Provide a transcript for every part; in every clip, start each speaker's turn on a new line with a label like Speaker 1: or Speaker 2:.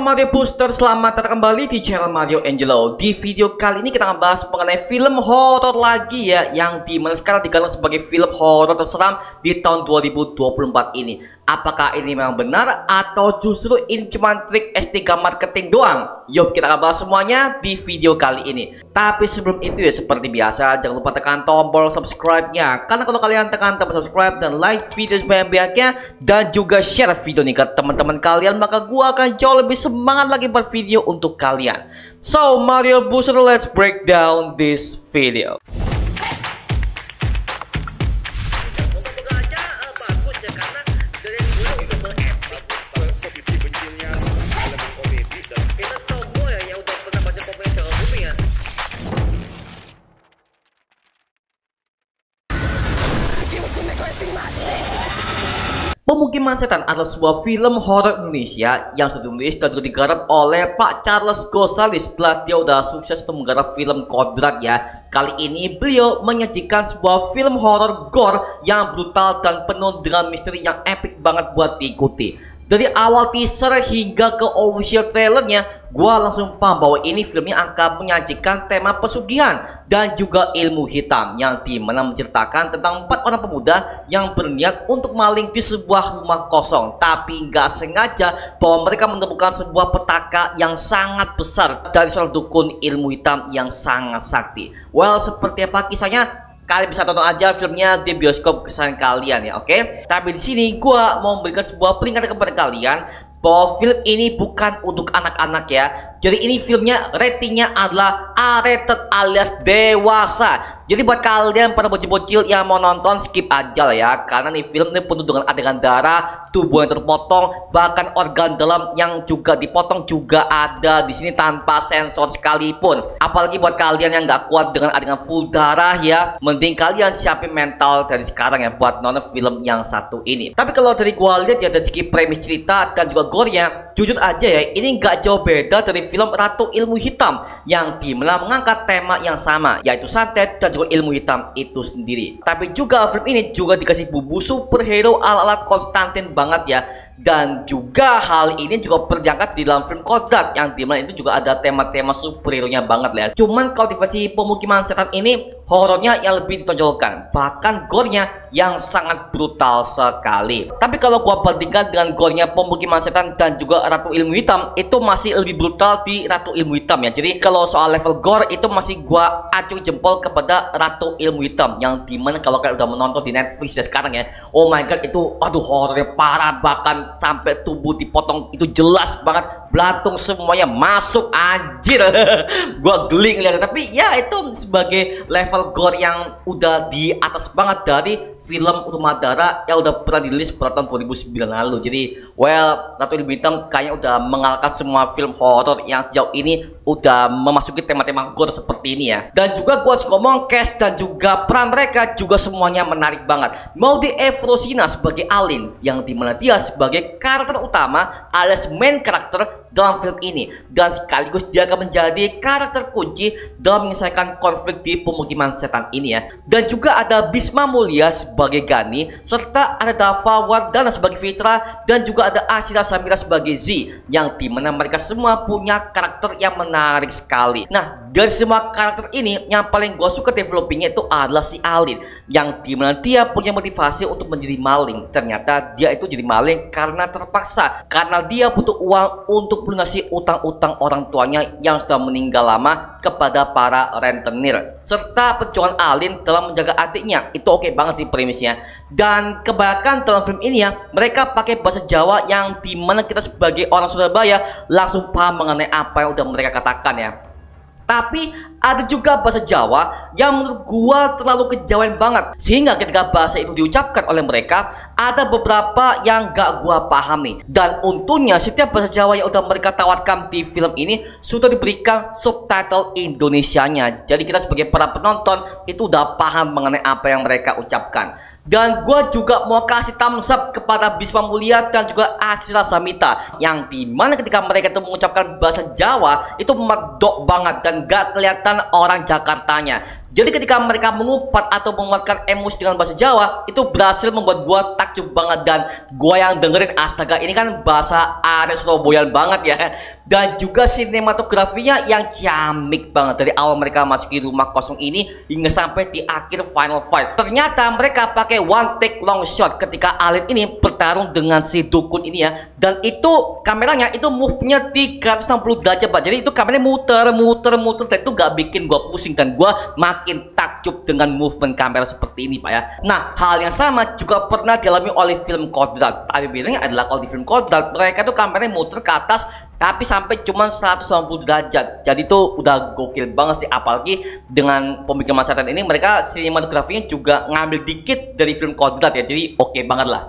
Speaker 1: Mario Booster, selamat datang kembali di channel Mario Angelo. Di video kali ini kita akan bahas mengenai film horor lagi ya, yang dimana sekarang digalang sebagai film horor terseram di tahun 2024 ini. Apakah ini memang benar atau justru ini cuma trik S3 marketing doang? Yuk kita akan bahas semuanya di video kali ini. Tapi sebelum itu ya, seperti biasa jangan lupa tekan tombol subscribe-nya, karena kalau kalian tekan tombol subscribe dan like video sebanyak-banyaknya dan juga share video ini ke teman-teman kalian, maka gua akan jauh lebih semangat lagi buat video untuk kalian. So Mario Booster, let's break down this video. Pemukiman Setan adalah sebuah film horor Indonesia yang sudah ditulis dan juga digarap oleh Pak Charles Gosali setelah dia udah sukses untuk menggarap film Kodrat ya. Kali ini beliau menyajikan sebuah film horor gore yang brutal dan penuh dengan misteri yang epic banget buat diikuti. Dari awal teaser hingga ke official trailernya, gua langsung paham bahwa ini filmnya akan menyajikan tema pesugihan dan juga ilmu hitam, yang dimana menceritakan tentang 4 orang pemuda yang berniat untuk maling di sebuah rumah kosong, tapi nggak sengaja bahwa mereka menemukan sebuah petaka yang sangat besar dari seorang dukun ilmu hitam yang sangat sakti. Well, seperti apa kisahnya? Kalian bisa tonton aja filmnya di bioskop kesayangan kalian ya, oke? Tapi di sini gua mau memberikan sebuah peringatan kepada kalian bahwa film ini bukan untuk anak-anak ya. Jadi ini filmnya ratingnya adalah R-rated alias dewasa. Jadi buat kalian para bocil-bocil yang mau nonton, skip aja lah ya, karena nih film ini penuh dengan adegan darah, tubuh yang terpotong, bahkan organ dalam yang juga dipotong juga ada di sini tanpa sensor sekalipun. Apalagi buat kalian yang nggak kuat dengan adegan full darah ya, mending kalian siapin mental dari sekarang ya buat nonton film yang satu ini. Tapi kalau dari gua lihat ya, dari segi premis cerita dan juga gore-nya, jujur aja ya, ini nggak jauh beda dari film Ratu Ilmu Hitam yang dimana mengangkat tema yang sama, yaitu santet dan juga ilmu hitam itu sendiri. Tapi juga film ini juga dikasih bumbu superhero ala-ala Konstantin banget ya. Dan juga hal ini juga terangkat di dalam film Kodrat, yang dimana itu juga ada tema-tema superhero-nya banget lah ya. Cuman kalau di versi Pemukiman Setan ini horornya yang lebih ditonjolkan, bahkan gore-nya yang sangat brutal sekali. Tapi kalau gua bandingkan dengan gore-nya Pemukiman Setan dan juga Ratu Ilmu Hitam, itu masih lebih brutal di Ratu Ilmu Hitam ya. Jadi kalau soal level gore itu masih gua acung jempol kepada Ratu Ilmu Hitam, yang dimana kalau kalian udah menonton di Netflix ya sekarang ya, oh my god, itu aduh horornya parah, bahkan sampai tubuh dipotong itu jelas banget, belatung semuanya masuk, anjir. Gua geli ngeliatnya. Tapi ya itu sebagai level gore yang udah di atas banget dari film Rumah Darah yang udah pernah dirilis pada tahun 2009 lalu. Jadi well, Ratu Ilmu Hitam kayaknya udah mengalahkan semua film horor yang sejauh ini udah memasuki tema-tema gore seperti ini ya. Dan juga gua harus ngomong, cast dan juga peran mereka juga semuanya menarik banget. Maudy Efrosina sebagai Alin, yang dimana dia sebagai karakter utama alias main karakter dalam film ini, dan sekaligus dia akan menjadi karakter kunci dalam menyelesaikan konflik di Pemukiman Setan ini ya. Dan juga ada Bisma Mulia sebagai Gani, serta ada Dava Wardana sebagai Fitra, dan juga ada Ashira Samira sebagai Z, yang dimana mereka semua punya karakter yang menarik sekali. Nah, dari semua karakter ini yang paling gue suka developingnya itu adalah si Alin, yang dimana dia punya motivasi untuk menjadi maling. Ternyata dia itu jadi maling karena terpaksa, karena dia butuh uang untuk melunasi utang-utang orang tuanya yang sudah meninggal lama kepada para rentenir, serta perjuangan Alin dalam menjaga adiknya. Itu oke banget sih premisnya. Dan kebanyakan dalam film ini ya, mereka pakai bahasa Jawa yang dimana kita sebagai orang Surabaya langsung paham mengenai apa yang udah mereka katakan ya. Tapi ada juga bahasa Jawa yang menurut gua terlalu kejawen banget, sehingga ketika bahasa itu diucapkan oleh mereka ada beberapa yang gak gua paham nih. Dan untungnya setiap bahasa Jawa yang udah mereka tawarkan di film ini sudah diberikan subtitle Indonesianya. Jadi kita sebagai para penonton itu udah paham mengenai apa yang mereka ucapkan. Dan gue juga mau kasih thumbs up kepada Bisma Mulia dan juga Ashira Samita, yang dimana ketika mereka itu mengucapkan bahasa Jawa itu medok banget dan gak kelihatan orang Jakartanya. Jadi ketika mereka mengumpat atau mengeluarkan emosi dengan bahasa Jawa, itu berhasil membuat gua takjub banget. Dan gua yang dengerin, astaga, ini kan bahasa Arek Surabayaan banget ya. Dan juga sinematografinya yang ciamik banget dari awal mereka masuki rumah kosong ini hingga sampai di akhir final fight. Ternyata mereka pakai one take long shot ketika alien ini bertarung dengan si dukun ini ya. Dan itu kameranya itu move-nya 360 derajat, Pak. Jadi itu kameranya muter dan itu gak bikin gua pusing, dan gua makin takjub dengan movement kamera seperti ini, Pak ya. Nah, hal yang sama juga pernah dialami oleh film Kodrat. Tapi bedanya adalah kalau di film Kodrat mereka tuh kameranya muter ke atas tapi sampai cuma 190 derajat. Jadi tuh udah gokil banget sih, apalagi dengan pembikinan setan ini mereka sinematografinya juga ngambil dikit dari film Kodrat ya. Jadi oke banget lah.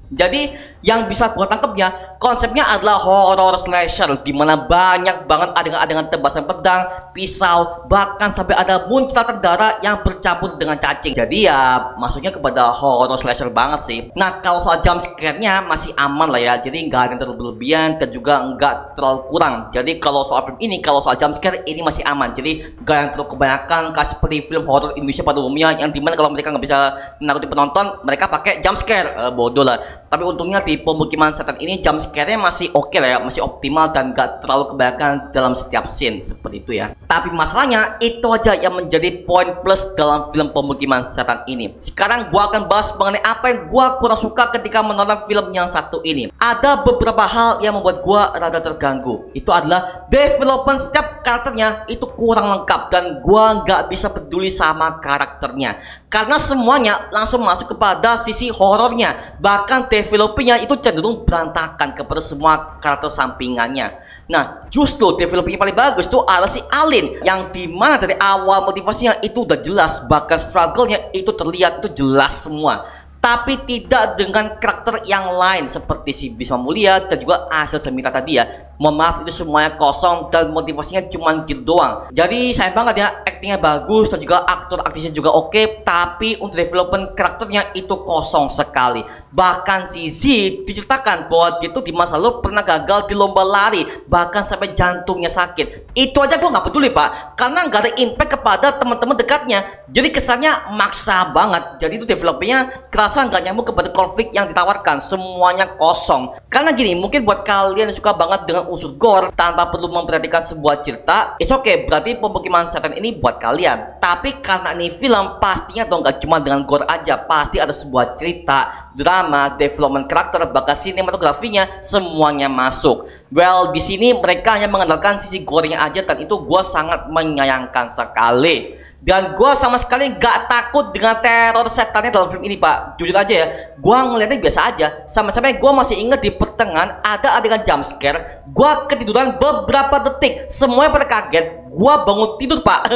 Speaker 1: Jadi yang bisa gua tangkap ya, konsepnya adalah horror slasher, dimana banyak banget adegan-adegan tebasan pedang, pisau, bahkan sampai ada muncratan darah yang bercampur dengan cacing. Jadi ya masuknya kepada horror slasher banget sih. Nah, kalau soal jump scare-nya masih aman lah ya, jadi nggak ada yang terlalu berlebihan dan juga nggak terlalu kurang. Jadi kalau soal film ini, kalau soal jump scare ini masih aman. Jadi nggak yang terlalu kebanyakan kayak seperti film horror Indonesia pada umumnya, yang dimana kalau mereka nggak bisa menakuti penonton, mereka pakai jump scare. Bodoh lah. Tapi untungnya di pemukiman setan ini jump scare-nya masih oke lah ya, masih optimal dan gak terlalu kebanyakan dalam setiap scene seperti itu ya. Tapi masalahnya itu aja yang menjadi poin plus dalam film pemukiman setan ini. Sekarang gua akan bahas mengenai apa yang gua kurang suka ketika menonton film yang satu ini. Ada beberapa hal yang membuat gua rada terganggu. Itu adalah development setiap karakternya itu kurang lengkap, dan gua nggak bisa peduli sama karakternya karena semuanya langsung masuk kepada sisi horornya. Bahkan developingnya itu cenderung berantakan kepada semua karakter sampingannya. Nah, justru developingnya paling bagus tuh adalah si Alin, yang dimana dari awal motivasinya itu udah jelas, bahkan struggle-nya itu terlihat, itu jelas semua. Tapi tidak dengan karakter yang lain seperti si Bisma Mulia dan juga Asel Semita tadi ya. Mohon maaf, itu semuanya kosong dan motivasinya cuma gitu doang. Jadi sayang banget ya, aktingnya bagus dan juga aktor aktrisnya juga oke, tapi untuk development karakternya itu kosong sekali. Bahkan si Z diceritakan bahwa dia tuh di masa lalu pernah gagal di lomba lari, bahkan sampai jantungnya sakit. Itu aja gua nggak peduli, Pak, karena nggak ada impact kepada teman-teman dekatnya. Jadi kesannya maksa banget. Jadi itu developmentnya kerasa nggak nyambung kepada konflik yang ditawarkan. Semuanya kosong. Karena gini, mungkin buat kalian yang suka banget dengan unsur gore tanpa perlu memperhatikan sebuah cerita, it's okay, berarti pemukiman setan ini buat kalian. Tapi karena ini film, pastinya atau nggak cuma dengan gore aja, pasti ada sebuah cerita, drama, development karakter, bahkan sinematografinya semuanya masuk. Well, di sini mereka hanya mengandalkan sisi gore-nya aja, dan itu gue sangat menyayangkan sekali. Dan gue sama sekali gak takut dengan teror setannya dalam film ini, Pak. Jujur aja ya, gue ngeliatnya biasa aja. Sampai-sampai gue masih inget di pertengahan ada adegan jump scare. Gue ketiduran beberapa detik, semuanya pada kaget. Gue bangun tidur, Pak.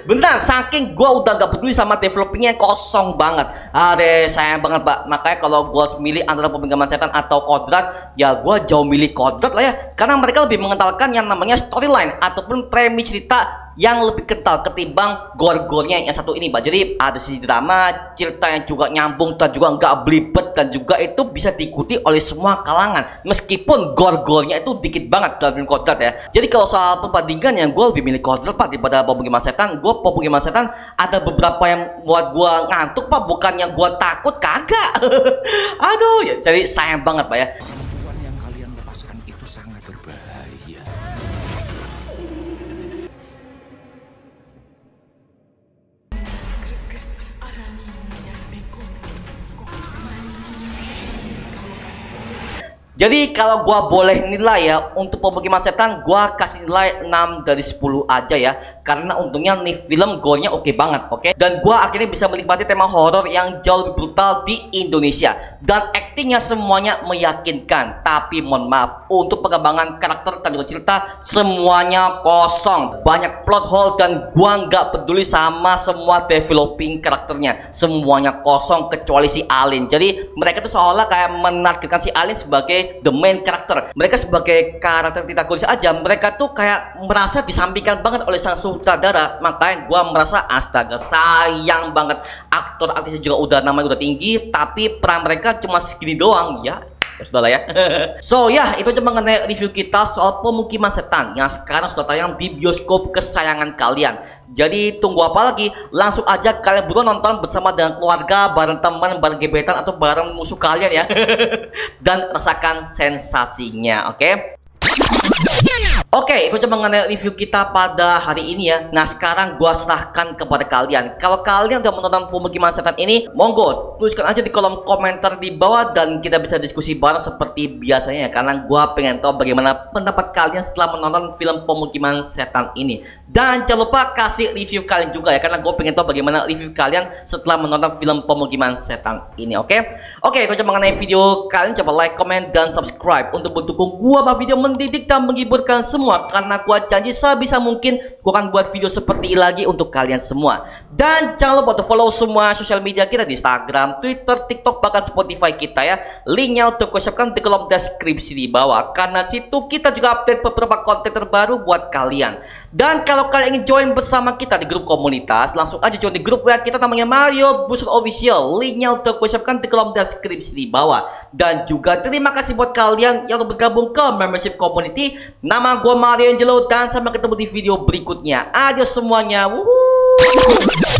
Speaker 1: Beneran, saking gue udah gak peduli sama developingnya yang kosong banget. Aduh, sayang banget, Pak. Makanya kalau gue milih antara pemukiman setan atau Kodrat, ya gue jauh milih Kodrat lah ya. Karena mereka lebih mengentalkan yang namanya storyline ataupun premis cerita yang lebih kental ketimbang gore-gorenya yang satu ini, Pak. Jadi ada sisi drama, cerita yang juga nyambung dan juga nggak belibet, dan juga itu bisa diikuti oleh semua kalangan. Meskipun gore-gorenya itu dikit banget dalam film Kodrat ya. Jadi kalau soal perbandingan, yang gue lebih milih Kodrat, Pak, daripada pemukiman setan. Gue pemukiman setan ada beberapa yang buat gue ngantuk, Pak, bukan yang gue takut, kagak. Aduh, ya, jadi sayang banget, Pak ya.
Speaker 2: Yang kalian lepaskan itu sangat berbahaya.
Speaker 1: Jadi kalau gua boleh nilai ya, untuk pemukiman setan gua kasih nilai 6 dari 10 aja ya. Karena untungnya nih film gore-nya oke banget, oke. Dan gua akhirnya bisa menikmati tema horor yang jauh lebih brutal di Indonesia. Dan aktingnya semuanya meyakinkan. Tapi mohon maaf, untuk pengembangan karakter dan juga cerita semuanya kosong. Banyak plot hole dan gua nggak peduli sama semua developing karakternya. Semuanya kosong kecuali si Alin. Jadi mereka tuh seolah kayak menargetkan si Alin sebagai the main karakter. Mereka sebagai karakter antagonis aja, mereka tuh kayak merasa disampingkan banget oleh sang sutradara. Makanya gua merasa astaga, sayang banget. Aktor aktrisnya juga udah namanya udah tinggi, tapi peran mereka cuma segini doang ya. Sudah lah ya. So ya, itu aja mengenai review kita soal Pemukiman Setan yang sekarang sudah tayang di bioskop kesayangan kalian. Jadi tunggu apa lagi? Langsung aja kalian buruan nonton bersama dengan keluarga, bareng teman, bareng gebetan, atau bareng musuh kalian ya. Dan rasakan sensasinya, oke? Oke, itu aja mengenai review kita pada hari ini ya. Nah, sekarang gua serahkan kepada kalian. Kalau kalian udah menonton Pemukiman Setan ini, monggo tuliskan aja di kolom komentar di bawah dan kita bisa diskusi bareng seperti biasanya ya. Karena gua pengen tahu bagaimana pendapat kalian setelah menonton film Pemukiman Setan ini. Dan jangan lupa kasih review kalian juga ya, karena gue pengen tahu bagaimana review kalian setelah menonton film Pemukiman Setan ini, oke? Oke, itu aja mengenai video kalian. Coba like, comment, dan subscribe untuk mendukung gue buat video mendidik dan menghiburkan semua. Karena gue janji sebisa mungkin gue akan buat video seperti ini lagi untuk kalian semua. Dan jangan lupa untuk follow semua sosial media kita di Instagram, Twitter, TikTok, bahkan Spotify kita ya. Linknya untuk gue siapkan di kolom deskripsi di bawah. Karena situ kita juga update beberapa konten terbaru buat kalian. Dan kalau kalian ingin join bersama kita di grup komunitas, langsung aja join di grup WA kita namanya Mario Booster Official. Linknya untuk gue siapkan di kolom deskripsi di bawah. Dan juga terima kasih buat kalian yang udah bergabung ke membership community. Nama gue Mario Angelo dan sampai ketemu di video berikutnya. Adios semuanya. Wuhuu.